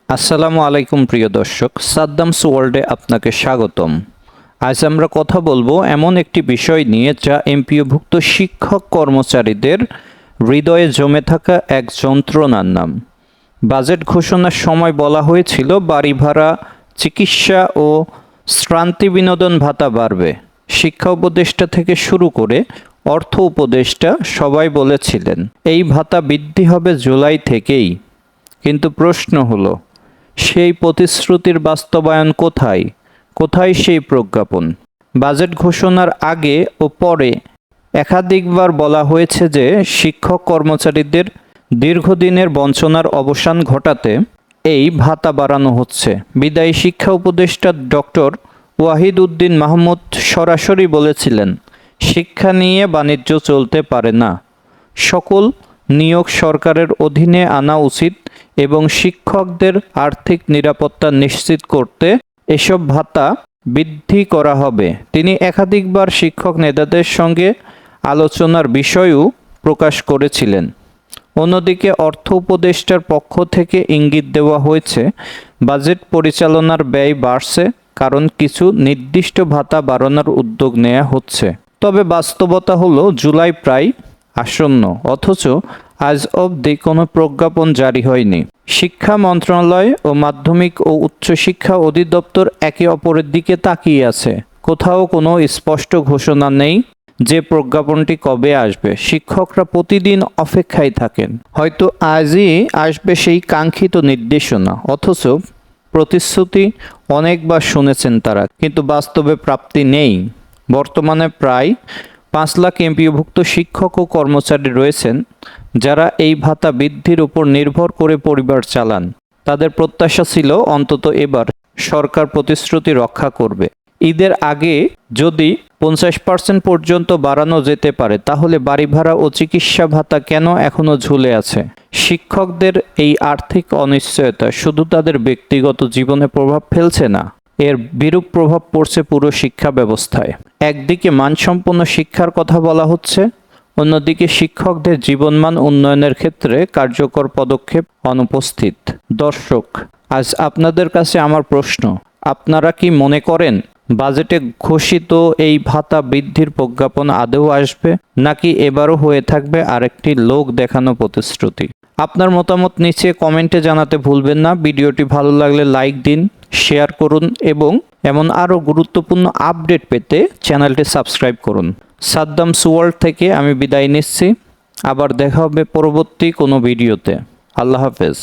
আসসালামু আলাইকুম প্রিয় দর্শক, সাদ্দামস ওয়ার্ল্ডে আপনাকে স্বাগতম। আজ আমরা কথা বলবো এমন একটি বিষয় নিয়ে যা এমপিওভুক্ত শিক্ষক কর্মচারীদের হৃদয়ে জমে থাকা এক যন্ত্রণার নাম। বাজেট ঘোষণার সময় বলা হয়েছিল বাড়ি ভাড়া, চিকিৎসা ও শ্রান্তি বিনোদন ভাতা বাড়বে। শিক্ষা উপদেষ্টা থেকে শুরু করে অর্থ উপদেষ্টা সবাই বলেছিলেন এই ভাতা বৃদ্ধি হবে জুলাই থেকেই। কিন্তু প্রশ্ন হলো, সেই প্রতিশ্রুতির বাস্তবায়ন কোথায়? কোথায় সেই প্রজ্ঞাপন? বাজেট ঘোষণার আগে ও পরে একাধিকবার বলা হয়েছে যে শিক্ষক কর্মচারীদের দীর্ঘদিনের বঞ্চনার অবসান ঘটাতে এই ভাতা বাড়ানো হচ্ছে। বিদায়ী শিক্ষা উপদেষ্টা ডক্টর ওয়াহিদ উদ্দিন মাহমুদ সরাসরি বলেছিলেন, শিক্ষা নিয়ে বাণিজ্য চলতে পারে না, সকল নিয়োগ সরকারের অধীনে আনা উচিত এবং শিক্ষকদের আর্থিক নিরাপত্তা নিশ্চিত করতে এসব ভাতা বৃদ্ধি করা হবে। তিনি একাধিকবার শিক্ষক নেতাদের সঙ্গে আলোচনার বিষয়ও প্রকাশ করেছিলেন। অন্যদিকে অর্থ উপদেষ্টার পক্ষ থেকে ইঙ্গিত দেওয়া হয়েছে বাজেট পরিচালনার ব্যয় বাড়ছে কারণ কিছু নির্দিষ্ট ভাতা বাড়ানোর উদ্যোগ নেওয়া হচ্ছে। তবে বাস্তবতা হলো জুলাই প্রায় আসন্ন, অথচ আজ অবধি কোনো প্রজ্ঞাপন জারি হয়নি। শিক্ষা মন্ত্রণালয় ও মাধ্যমিক ও উচ্চশিক্ষা অধিদপ্তর একে অপরের দিকে তাকিয়ে আছে। কোথাও কোনো স্পষ্ট ঘোষণা নেই যে প্রজ্ঞাপনটি কবে আসবে। শিক্ষকরা প্রতিদিন অপেক্ষায় থাকেন, হয়তো আজই আসবে সেই কাঙ্ক্ষিত নির্দেশনা। অথচ প্রতিশ্রুতি অনেকবার শুনেছেন তারা, কিন্তু বাস্তবে প্রাপ্তি নেই। বর্তমানে প্রায় 5 লাখ এমপিওভুক্ত শিক্ষক ও কর্মচারী রয়েছেন যারা এই ভাতা বৃদ্ধির উপর নির্ভর করে পরিবার চালান। তাদের প্রত্যাশা ছিল অন্তত এবার সরকার প্রতিশ্রুতি রক্ষা করবে। ঈদের আগে যদি 50% পর্যন্ত বাড়ানো যেতে পারে, তাহলে বাড়ি ভাড়া ও চিকিৎসা ভাতা কেন এখনো ঝুলে আছে? শিক্ষকদের এই আর্থিক অনিশ্চয়তা শুধু তাদের ব্যক্তিগত জীবনে প্রভাব ফেলছে না, এর বিরূপ প্রভাব পড়ছে পুরো শিক্ষা ব্যবস্থায়। একদিকে মানসম্পন্ন শিক্ষার কথা বলা হচ্ছে, অন্যদিকে শিক্ষকদের জীবনমান উন্নয়নের ক্ষেত্রে কার্যকর পদক্ষেপ অনুপস্থিত। দর্শক, আজ আপনাদের কাছে আমার প্রশ্ন, আপনারা কি মনে করেন বাজেটে ঘোষিত এই ভাতা বৃদ্ধির প্রজ্ঞাপন আদৌ আসবে, নাকি এবারও হয়ে থাকবে আরেকটি লোক দেখানো প্রতিশ্রুতি? আপনার মতামত নিচে কমেন্টে জানাতে ভুলবেন না। ভিডিওটি ভালো লাগলে লাইক দিন, শেয়ার করুন এবং এমন আরও গুরুত্বপূর্ণ আপডেট পেতে চ্যানেলটি সাবস্ক্রাইব করুন। সাদ্দামস ওয়ার্ল্ড থেকে আমি বিদায় নিচ্ছি। আবার দেখা হবে পরবর্তী কোনো ভিডিওতে। আল্লাহ হাফেজ।